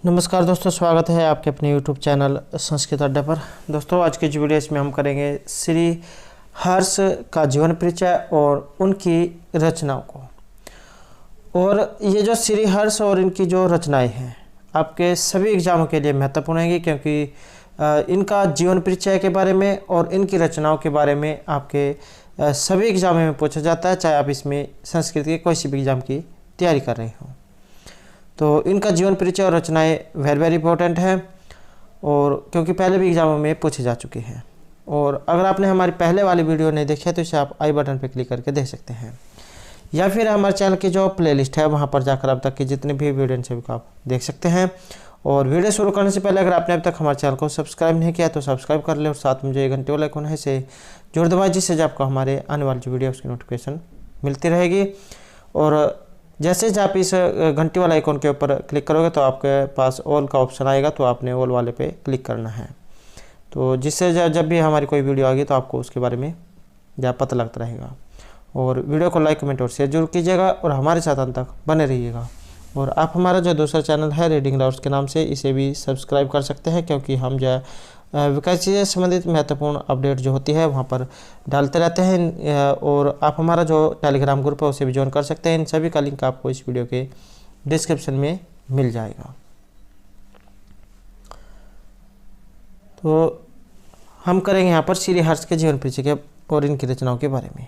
नमस्कार दोस्तों, स्वागत है आपके अपने YouTube चैनल संस्कृत अड्डा पर। दोस्तों, आज के जो वीडियो इसमें हम करेंगे श्री हर्ष का जीवन परिचय और उनकी रचनाओं को। और ये जो श्री हर्ष और इनकी जो रचनाएं हैं आपके सभी एग्जामों के लिए महत्वपूर्ण होंगी, क्योंकि इनका जीवन परिचय के बारे में और इनकी रचनाओं के बारे में आपके सभी एग्जामों में पूछा जाता है, चाहे आप इसमें संस्कृत के कोई सी भी एग्ज़ाम की तैयारी कर रहे हों। तो इनका जीवन परिचय और रचनाएं वेरी इंपॉर्टेंट है, और क्योंकि पहले भी एग्जामों में पूछे जा चुके हैं। और अगर आपने हमारी पहले वाली वीडियो नहीं देखी है तो इसे आप आई बटन पर क्लिक करके देख सकते हैं, या फिर हमारे चैनल की जो प्लेलिस्ट है वहां पर जाकर अब तक की जितने भी वीडियो हैं सभी को आप देख सकते हैं। और वीडियो शुरू करने से पहले अगर आपने अब तक हमारे चैनल को सब्सक्राइब नहीं किया तो सब्सक्राइब कर ले, और साथ में जो ये घंटे वाला आइकन है इसे जोड़ दबाएं, जिससे आपको हमारे आने वाली जो वीडियो उसकी नोटिफिकेशन मिलती रहेगी। और जैसे आप इस घंटी वाला आइकॉन के ऊपर क्लिक करोगे तो आपके पास ऑल का ऑप्शन आएगा, तो आपने ऑल वाले पे क्लिक करना है, तो जिससे जब भी हमारी कोई वीडियो आएगी तो आपको उसके बारे में पता लगता रहेगा। और वीडियो को लाइक, कमेंट और शेयर जरूर कीजिएगा, और हमारे साथ अंत तक बने रहिएगा। और आप हमारा जो दूसरा चैनल है रीडिंग राउट्स के नाम से, इसे भी सब्सक्राइब कर सकते हैं, क्योंकि हम जो विकास से संबंधित महत्वपूर्ण अपडेट जो होती है वहाँ पर डालते रहते हैं। और आप हमारा जो टेलीग्राम ग्रुप है उसे भी ज्वाइन कर सकते हैं। इन सभी का लिंक आपको इस वीडियो के डिस्क्रिप्शन में मिल जाएगा। तो हम करेंगे यहाँ पर श्री हर्ष के जीवन परिचय के और इनकी रचनाओं के बारे में।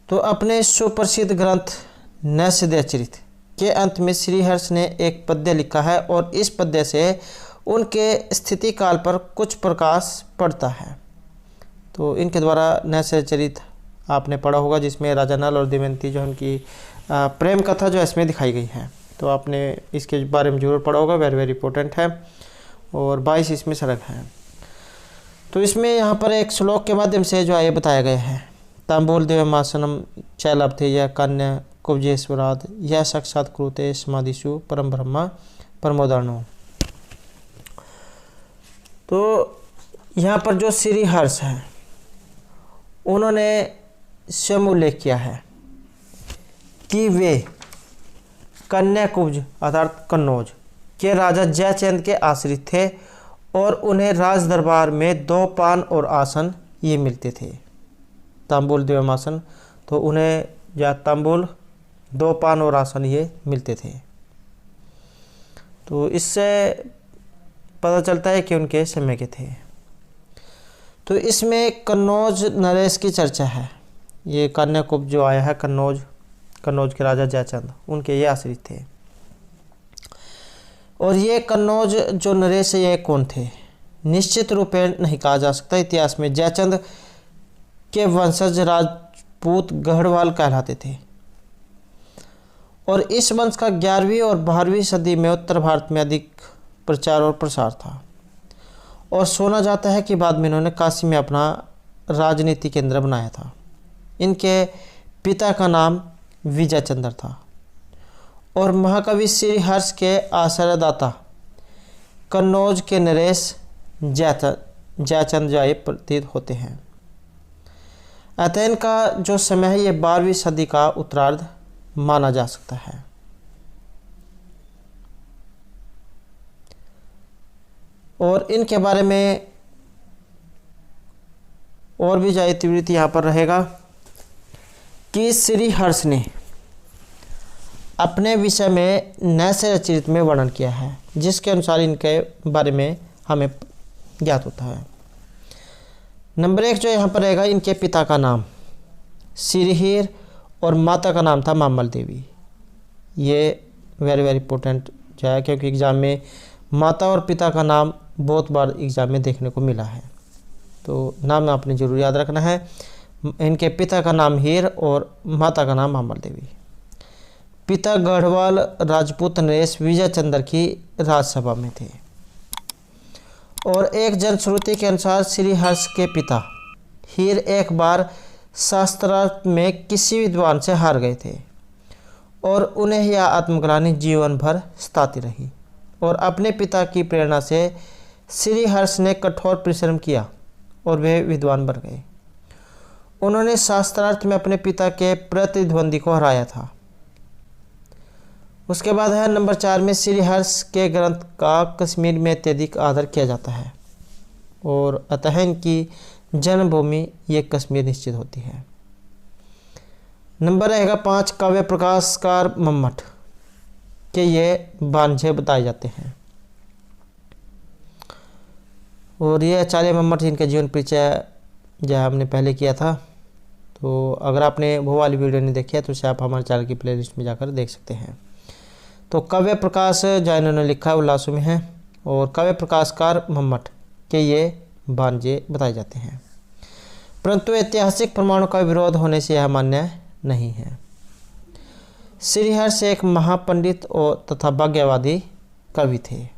तो अपने सुप्रसिद्ध ग्रंथ नैषधीयचरित के अंत में श्री हर्ष ने एक पद्य लिखा है, और इस पद्य से उनके स्थिति काल पर कुछ प्रकाश पड़ता है। तो इनके द्वारा नैषधीयचरित आपने पढ़ा होगा, जिसमें राजा नल और दमयंती जो उनकी प्रेम कथा जो इसमें दिखाई गई है, तो आपने इसके बारे में जरूर पढ़ा होगा, वेरी इंपॉर्टेंट है। और 22 इसमें सर्ग हैं। तो इसमें यहाँ पर एक श्लोक के माध्यम से जो है बताया गया है, तांबूल देवमासनम चैलब्धे या कन्या कुब्जेश्वराद या साक्षात क्रूते समाधिषु परम ब्रह्मा परमोदानो। तो यहाँ पर जो श्री हर्ष है उन्होंने स्वयं उल्लेख किया है कि वे कन्याकुब्ज अर्थात कन्नौज के राजा जयचंद के आश्रित थे, और उन्हें राज दरबार में 2 पान और आसन ये मिलते थे। तांबूल देवमासन, तो उन्हें या तांबूल 2 पान और आसन ये मिलते थे। तो इससे पता चलता है कि उनके समय के थे। तो इसमें कन्नौज नरेश की चर्चा है। ये कन्याकुब्ज जो आया है कन्नौज के राजा जयचंद, उनके ये आश्रित थे। और ये कन्नौज जो नरेश है ये कौन थे निश्चित रूपेण नहीं कहा जा सकता। इतिहास में जयचंद के वंशज राजपूत गढ़वाल कहलाते थे, और इस वंश का 11वीं और 12वीं सदी में उत्तर भारत में अधिक प्रचार और प्रसार था। और सुना जाता है कि बाद में इन्होंने काशी में अपना राजनीति केंद्र बनाया था। इनके पिता का नाम विजय चंद्र था, और महाकवि श्री हर्ष के आश्रयदाता कन्नौज के नरेश जयचंद जाए प्रतीत होते हैं। अध्ययन का जो समय है ये 12वीं सदी का उत्तरार्ध माना जा सकता है। और इनके बारे में और भी ज्यादा तीव्रता यहाँ पर रहेगा कि श्री हर्ष ने अपने विषय में नैषधीयचरित में वर्णन किया है, जिसके अनुसार इनके बारे में हमें ज्ञात होता है। नंबर 1 जो यहाँ पर रहेगा, इनके पिता का नाम श्रीहीर और माता का नाम था मामल देवी। ये वेरी इंपॉर्टेंट जो है, क्योंकि एग्जाम में माता और पिता का नाम बहुत बार एग्जाम में देखने को मिला है, तो नाम आपने जरूर याद रखना है। इनके पिता का नाम हीर और माता का नाम मामल देवी। पिता गढ़वाल राजपूत नरेश विजय चंद्र की राजसभा में थे। और एक जनश्रुति के अनुसार श्री हर्ष के पिता हीर एक बार शास्त्रार्थ में किसी विद्वान से हार गए थे, और उन्हें यह आत्मग्लानि जीवन भर सताती रही। और अपने पिता की प्रेरणा से श्री हर्ष ने कठोर परिश्रम किया और वे विद्वान बन गए। उन्होंने शास्त्रार्थ में अपने पिता के प्रतिद्वंदी को हराया था। उसके बाद है नंबर 4 में श्रीहर्ष के ग्रंथ का कश्मीर में अत्यधिक आदर किया जाता है और अतः इनकी जन्मभूमि ये कश्मीर निश्चित होती है। नंबर रहेगा 5 काव्य प्रकाशकार मम्मट के ये भांजे बताए जाते हैं और ये आचार्य मम्मट इनका जीवन परिचय जो हमने पहले किया था, तो अगर आपने वो वाली वीडियो नहीं देखी है तो उसे आप हमारे चैनल की प्लेलिस्ट में जाकर देख सकते हैं। तो काव्य प्रकाश जो इन्होंने लिखा है उल्लासों में है और काव्य प्रकाशकार मम्मट के ये भांजे बताए जाते हैं, परंतु ऐतिहासिक प्रमाणों का विरोध होने से यह मान्य नहीं है। श्रीहर्ष एक महापंडित और तथा भाग्यवादी कवि थे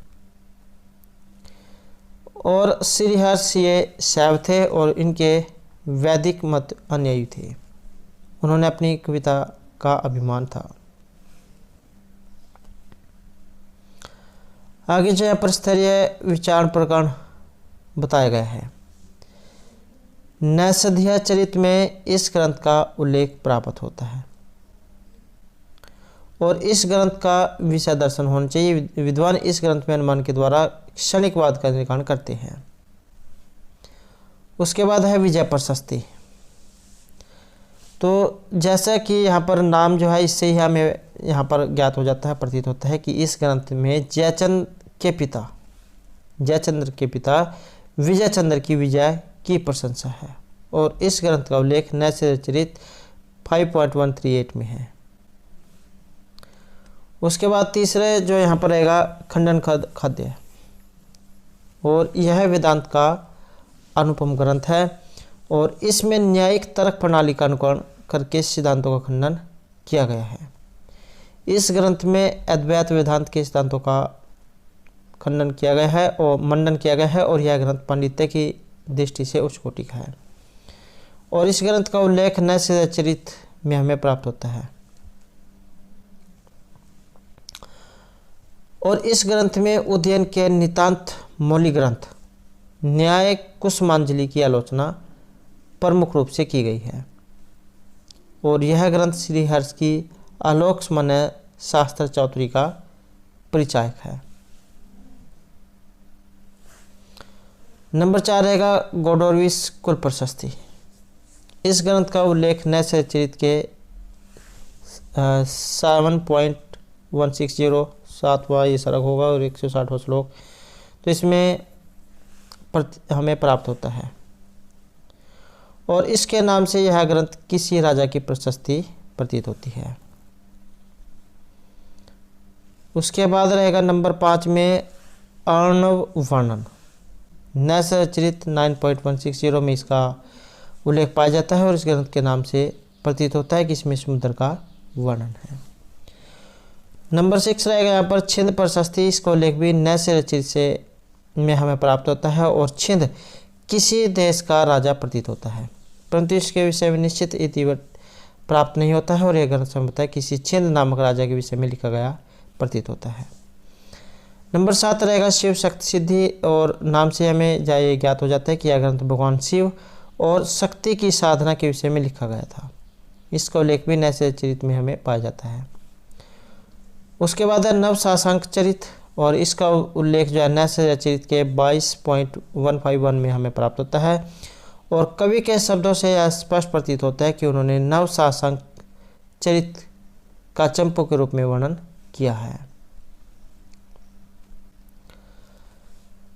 और श्रीहर्ष ये शैव थे और इनके वैदिक मत अनुयायी थे। उन्होंने अपनी कविता का अभिमान था। आगे जो है स्तरीय विचार प्रकरण बताया गया है। नैषधीय चरित्र में इस ग्रंथ का उल्लेख प्राप्त होता है और इस ग्रंथ का विषय दर्शन होना चाहिए। विद्वान इस ग्रंथ में अनुमान के द्वारा क्षणिकवाद का निर्माण करते हैं। उसके बाद है विजय प्रशस्ति। तो जैसा कि यहाँ पर नाम जो है इससे ही हमें यहाँ पर ज्ञात हो जाता है, प्रतीत होता है कि इस ग्रंथ में जयचंद्र के पिता विजय चंद्र की विजय की प्रशंसा है और इस ग्रंथ का उल्लेख नैषधीयचरित 5.138 में है। उसके बाद तीसरे जो यहाँ पर रहेगा खंडन खाद्य और यह वेदांत का अनुपम ग्रंथ है और इसमें न्यायिक तर्क प्रणाली का अनुकरण करके सिद्धांतों का खंडन किया गया है। इस ग्रंथ में अद्वैत वेदांत के सिद्धांतों का खंडन किया गया है और मंडन किया गया है और यह ग्रंथ पांडित्य की दृष्टि से उच्च कोटि का है और इस ग्रंथ का उल्लेख नैषधीयचरित में हमें प्राप्त होता है और इस ग्रंथ में उदयन के नितांत मौलिक ग्रंथ न्याय कुसुमांजलि की आलोचना प्रमुख रूप से की गई है और यह ग्रंथ श्रीहर्ष की आलोकमय शास्त्र चौधरी का परिचायक है। नंबर 4 रहेगा गोडोरविस कुल प्रशस्ति। इस ग्रंथ का उल्लेख नैषधीयचरित के 7.160 7वां ये सरक होगा और 160वां श्लोक, तो इसमें हमें प्राप्त होता है और इसके नाम से यह ग्रंथ किसी राजा की प्रशस्ति प्रतीत होती है। उसके बाद रहेगा नंबर 5 में अर्णव वर्णन। नैषधीयचरित 9.160 में इसका उल्लेख पाया जाता है और इस ग्रंथ के नाम से प्रतीत होता है कि इसमें समुद्र का वर्णन है। नंबर 6 रहेगा यहाँ पर छिंद प्रशस्ति। इसका उल्लेख भी नैषधीयचरित से में हमें प्राप्त होता है और छिंद किसी देश का राजा प्रतीत होता है, परंतु इसके विषय में निश्चित इतिवृत्त प्राप्त नहीं होता है और यह ग्रंथ में होता है किसी छिंद नामक राजा के विषय में लिखा गया प्रतीत होता है। नंबर 7 रहेगा शिव शक्ति सिद्धि और नाम से हमें ये ज्ञात हो जाता है कि यह ग्रंथ भगवान शिव और शक्ति की साधना के विषय में लिखा गया था। इसका उल्लेख भी नैषधीयचरित में हमें पाया जाता है। उसके बाद है नव साशंक चरित और इसका उल्लेख जो है नैषधीयचरित के 22.151 में हमें प्राप्त होता है और कवि के शब्दों से यह स्पष्ट प्रतीत होता है कि उन्होंने नव साशंक चरित का चंपू के रूप में वर्णन किया है।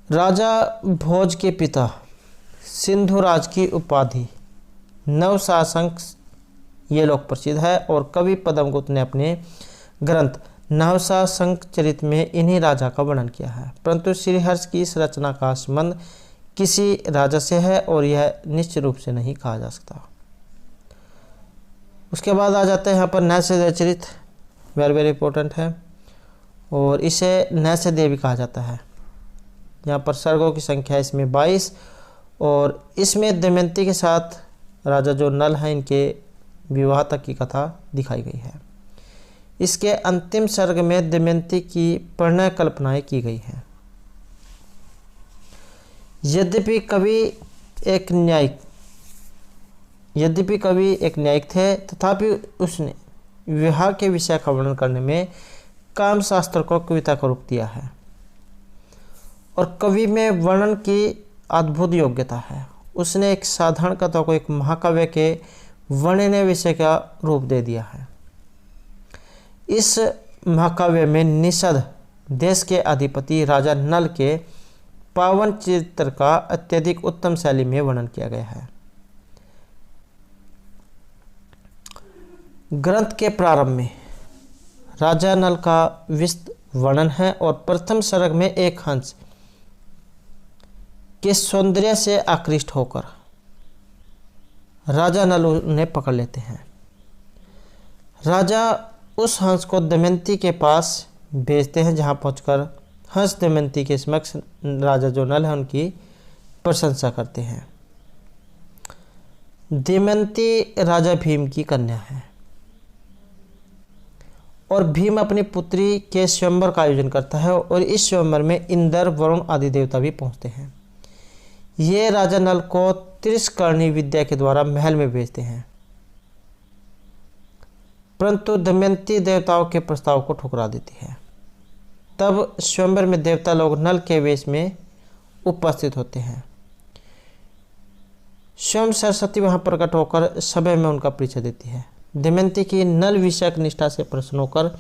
राजा भोज के पिता सिंधुराज की उपाधि नव साशंक ये लोक प्रसिद्ध है और कवि पद्मगुप्त ने अपने ग्रंथ नवसाशंक चरित में इन्हीं राजा का वर्णन किया है, परंतु श्रीहर्ष की इस रचना का संबंध किसी राजा से है और यह निश्चित रूप से नहीं कहा जा सकता। उसके बाद आ जाता है यहाँ पर नैषधीयचरित, वेरी इंपॉर्टेंट है और इसे नैषधीय भी कहा जाता है। यहाँ पर सर्गों की संख्या इसमें 22 और इसमें दमयंती के साथ राजा जो नल हैं इनके विवाह तक की कथा दिखाई गई है। इसके अंतिम सर्ग में दमयंती की प्रणय कल्पनाएं की गई हैं। यद्यपि कवि एक न्यायिक थे, तथापि उसने विवाह के विषय का वर्णन करने में काम शास्त्र को कविता का रूप दिया है और कवि में वर्णन की अद्भुत योग्यता है। उसने एक साधारण कथा को एक महाकाव्य के वर्णनीय विषय का रूप दे दिया है। इस महाकाव्य में निषद देश के अधिपति राजा नल के पावन चरित्र का अत्यधिक उत्तम शैली में वर्णन किया गया है। ग्रंथ के प्रारंभ में राजा नल का विस्तृत वर्णन है और प्रथम सर्ग में एक हंस के सौंदर्य से आकृष्ट होकर राजा नल उन्हें पकड़ लेते हैं। राजा उस हंस को दमयंती के पास भेजते हैं, जहां पहुंचकर हंस दमयंती के समक्ष राजा जो नल है उनकी प्रशंसा करते हैं। दमयंती राजा भीम की कन्या है और भीम अपनी पुत्री के स्वयंवर का आयोजन करता है और इस स्वयंवर में इंद्र, वरुण आदि देवता भी पहुंचते हैं। ये राजा नल को त्रिशकर्णी विद्या के द्वारा महल में भेजते हैं, परंतु दमयंती देवताओं के प्रस्ताव को ठुकरा देती है। तब स्वयंवर में देवता लोग नल के वेश में उपस्थित होते हैं। स्वयं सरस्वती वहां प्रकट होकर सभा में उनका परिचय देती है। दमयंती की नल विषयक निष्ठा से प्रसन्न होकर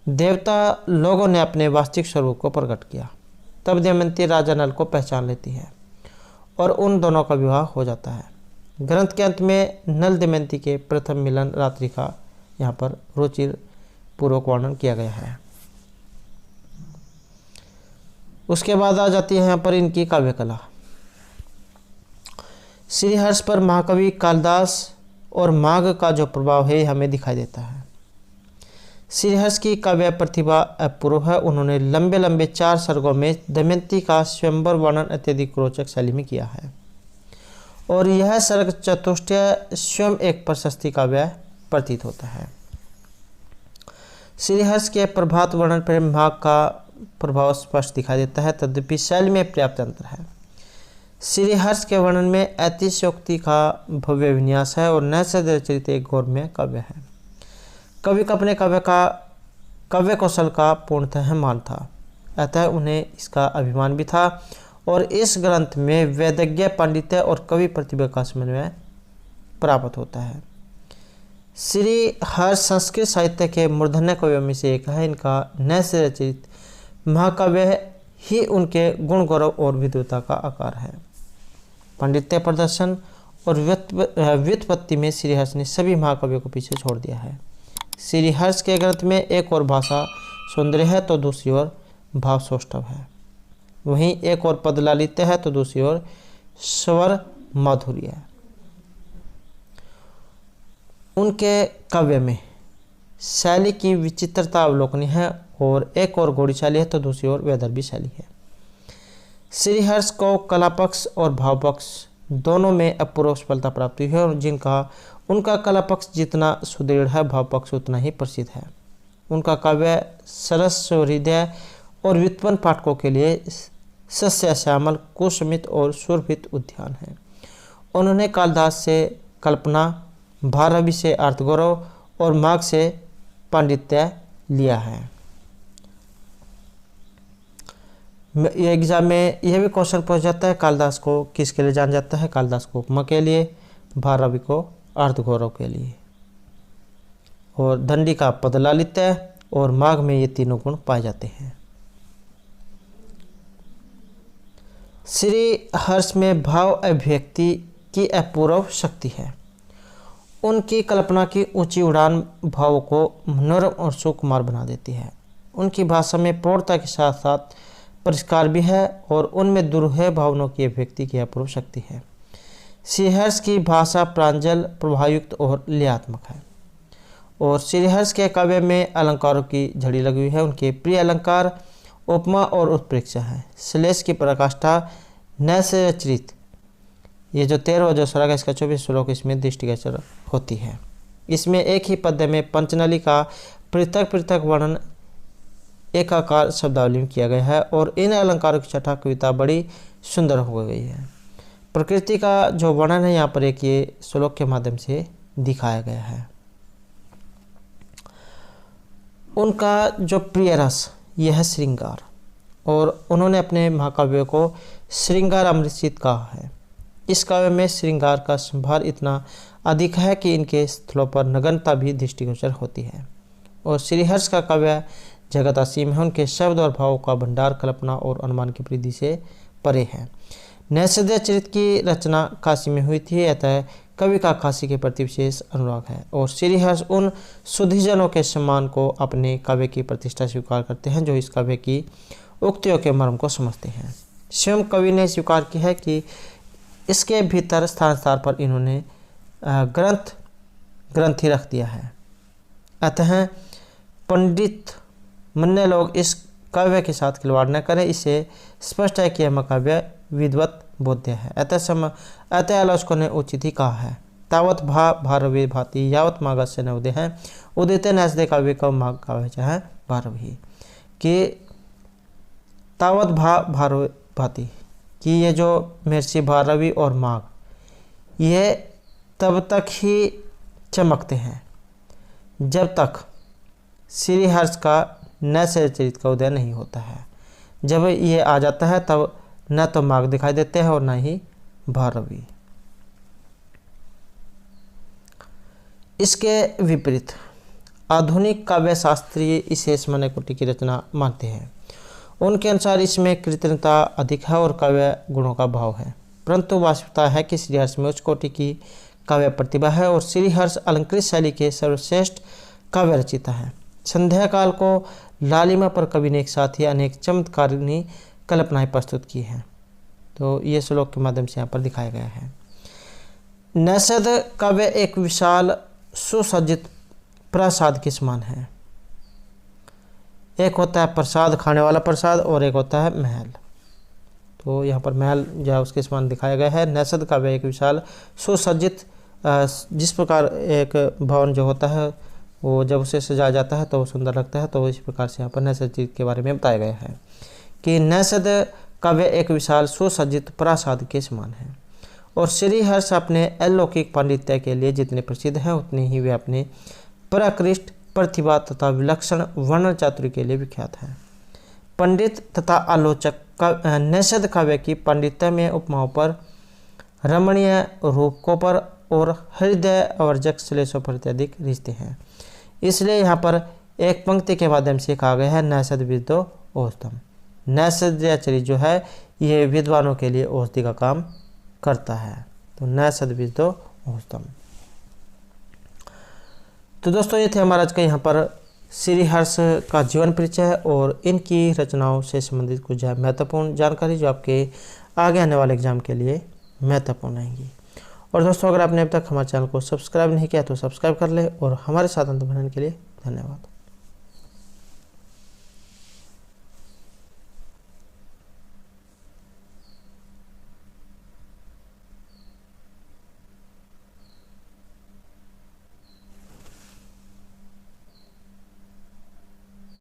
देवता लोगों ने अपने वास्तविक स्वरूप को प्रकट किया। तब दमयंती राजा नल को पहचान लेती है और उन दोनों का विवाह हो जाता है। ग्रंथ के अंत में नल दमयंती के प्रथम मिलन रात्रि का यहाँ पर रुचि पूर्वक वर्णन किया गया है। उसके बाद आ जाती है यहाँ पर इनकी काव्य कला। श्रीहर्ष पर महाकवि कालिदास और माघ का जो प्रभाव है हमें दिखाई देता है। श्रीहर्ष की काव्य प्रतिभा अपूर्व है। उन्होंने लंबे लंबे 4 सर्गों में दमयंती का स्वयंवर वर्णन अत्यधिक रोचक शैली में किया है और यह सर्ग चतुष्टय स्वयं एक प्रशस्ति काव्य प्रतीत होता है। श्रीहर्ष के प्रभात वर्णन पर माघ का प्रभाव स्पष्ट दिखाई देता है, तद्यपि शैली में पर्याप्त अंतर है। श्रीहर्ष के वर्णन में अतिशयोक्ति का भव्य विन्यास है और नैसर्ग रचित एक गौरवमय काव्य है। कवि को अपने काव्य कौशल का पूर्णतः मान था, अतः उन्हें इसका अभिमान भी था और इस ग्रंथ में वेदज्ञ पांडित्य और कवि प्रतिभा का समन्वय प्राप्त होता है। श्रीहर्ष संस्कृत साहित्य के मूर्धन्य कवियों में से एक है। इनका नैसर्ग रचित महाकाव्य ही उनके गुण गौरव और विद्वता का आकार है। पांडित्य प्रदर्शन और व्युत्पत्ति में श्रीहर्ष ने सभी महाकाव्यों को पीछे छोड़ दिया है। श्रीहर्ष के ग्रंथ में एक और भाषा सौंदर्य है तो दूसरी ओर भाव सौष्ठव है, वहीं एक और पद लालित्य है तो दूसरी ओर स्वर माधुर्य है। उनके काव्य में शैली की विचित्रता अवलोकनीय है और एक और घोड़ी शैली है तो दूसरी ओर वैदर्भी शैली है। श्रीहर्ष को कला पक्ष और भाव पक्ष दोनों में अपूर्व सफलता प्राप्त हुई है और उनका कला पक्ष जितना सुदृढ़ है, भाव पक्ष उतना ही प्रसिद्ध है। उनका काव्य सरस हृदय और व्युत्पन्न पाठकों के लिए सस्य श्यामल, कुसुमित और सुरभित उद्यान है। उन्होंने कालिदास से कल्पना, भारवी से अर्थगौरव और माघ से पांडित्य लिया है। एग्जाम में यह भी क्वेश्चन पूछ जाता है, कालिदास को किसके लिए जाना जाता है? कालिदास को उपमा के लिए, भारवी को अर्थगौरव के लिए और दंडी का पदलालित्य और माघ में ये तीनों गुण पाए जाते हैं। श्रीहर्ष में भाव अभिव्यक्ति की अपूर्व शक्ति है। उनकी कल्पना की ऊंची उड़ान भावों को मनोरम और सुकुमार बना देती है। उनकी भाषा में प्रौढ़ता के साथ साथ परिष्कार भी है और उनमें दुरूह भावनाओं की अभिव्यक्ति की अपूर्व शक्ति है। श्रीहर्ष की भाषा प्रांजल, प्रभावयुक्त और लयात्मक है और श्रीहर्ष के काव्य में अलंकारों की झड़ी लगी हुई है। उनके प्रिय अलंकार उपमा और उत्प्रेक्षा है। श्लेष की पराकाष्ठा नैसर्गचरित, ये जो 13वां जो सर्ग है इसका 24 श्लोक इसमें दृष्टिगोचर होती है। इसमें एक ही पद्य में पंचनली का पृथक पृथक वर्णन एकाकार शब्दावली में किया गया है और इन अलंकारों की छठा कविता बड़ी सुंदर हो गई है। प्रकृति का जो वर्णन है यहाँ पर एक ये श्लोक के माध्यम से दिखाया गया है। उनका जो प्रिय रस यह है श्रृंगार, और उन्होंने अपने महाकाव्य को श्रृंगार अमृतसित कहा है। इस काव्य में श्रृंगार का संभार इतना अधिक है कि इनके स्थलों पर नग्नता भी दृष्टिगोचर होती है। और श्रीहर्ष का काव्य जगत असीम है, उनके शब्द और भावों का भंडार कल्पना और अनुमान की परिधि से परे है। नैषधीय चरित्र की रचना काशी में हुई थी, अतः कवि का काशी के प्रति विशेष अनुराग है। और श्रीहर्ष उन सुधीजनों के सम्मान को अपने काव्य की प्रतिष्ठा स्वीकार करते हैं जो इस काव्य की उक्तियों के मर्म को समझते हैं। स्वयं कवि ने स्वीकार किया है कि इसके भीतर स्थान स्थान पर इन्होंने ग्रंथि रख दिया है। अतः पंडित मन्ने लोग इस काव्य के साथ खिलवाड़ न करें, इससे स्पष्ट है कि यह काव्य विद्वत बोध्य है। अतः आलोचकों ने उचित ही कहा है, तावत भारवी भाति यावत मागस्य न उदय है उदित नैषधीय काव्य का माघ काव्य चाहे भारवी, कि तावत भारवी भाति कि ये जो महर्षि भारवी और माघ ये तब तक ही चमकते हैं जब तक श्रीहर्ष का नैषधीय चरित्र का उदय नहीं होता है। जब ये आ जाता है तब न तो माघ दिखाई देते हैं और न ही भारवी। इसके विपरीत आधुनिक काव्य शास्त्री इसे सामान्य कोटि की रचना मानते हैं। उनके अनुसार इसमें कृत्रिमता अधिक है और काव्य गुणों का भाव है, परंतु वास्तविकता है कि श्रीहर्ष में उच्च कोटि की काव्य प्रतिभा है और श्रीहर्ष अलंकृत शैली के सर्वश्रेष्ठ काव्य रचिता है। संध्या काल को लालिमा पर कवि ने एक साथ ही अनेक चमत्कारिणी कल्पनाएं प्रस्तुत की हैं। तो ये श्लोक के माध्यम से यहाँ पर दिखाया गया है। नैषध काव्य एक विशाल सुसज्जित प्रसाद के समान है। एक होता है प्रसाद, खाने वाला प्रसाद, और एक होता है महल। तो यहाँ पर महल जो है उसके समान दिखाया गया है। नैषध काव्य एक विशाल सुसज्जित, जिस प्रकार एक भवन जो होता है वो जब उसे सजाया जाता है तो वो सुंदर लगता है, तो इस प्रकार से यहाँ पर नैषध चीज के बारे में बताया गया है कि नैषध काव्य एक विशाल सुसज्जित प्रासाद के समान है। और श्रीहर्ष अपने अलौकिक पांडित्य के लिए जितने प्रसिद्ध हैं उतने ही वे अपने प्राकृष्ट प्रतिभा तथा विलक्षण वर्णन चातुर्य के लिए विख्यात है। पंडित तथा आलोचक नैषध काव्य की पांडित्य में उपमाओं पर, रमणीय रूपकों पर और हृदय आवर्जक श्लेषों पर अत्यधिक रिश्ते हैं। इसलिए यहाँ पर एक पंक्ति के माध्यम से कहा गया है, नैषध विद्यो औषधम। नैषधीय चरित्र जो है ये विद्वानों के लिए औषधि का काम करता है। तो नैषध विद्यो औषधम। तो दोस्तों ये थे हमारा आज का यहाँ पर श्रीहर्ष का जीवन परिचय और इनकी रचनाओं से संबंधित कुछ महत्वपूर्ण जानकारी जो आपके आगे आने वाले एग्जाम के लिए महत्वपूर्ण रहेंगी। और दोस्तों अगर आपने अब तक हमारे चैनल को सब्सक्राइब नहीं किया तो सब्सक्राइब कर ले और हमारे साथ अंत बनने के लिए धन्यवाद।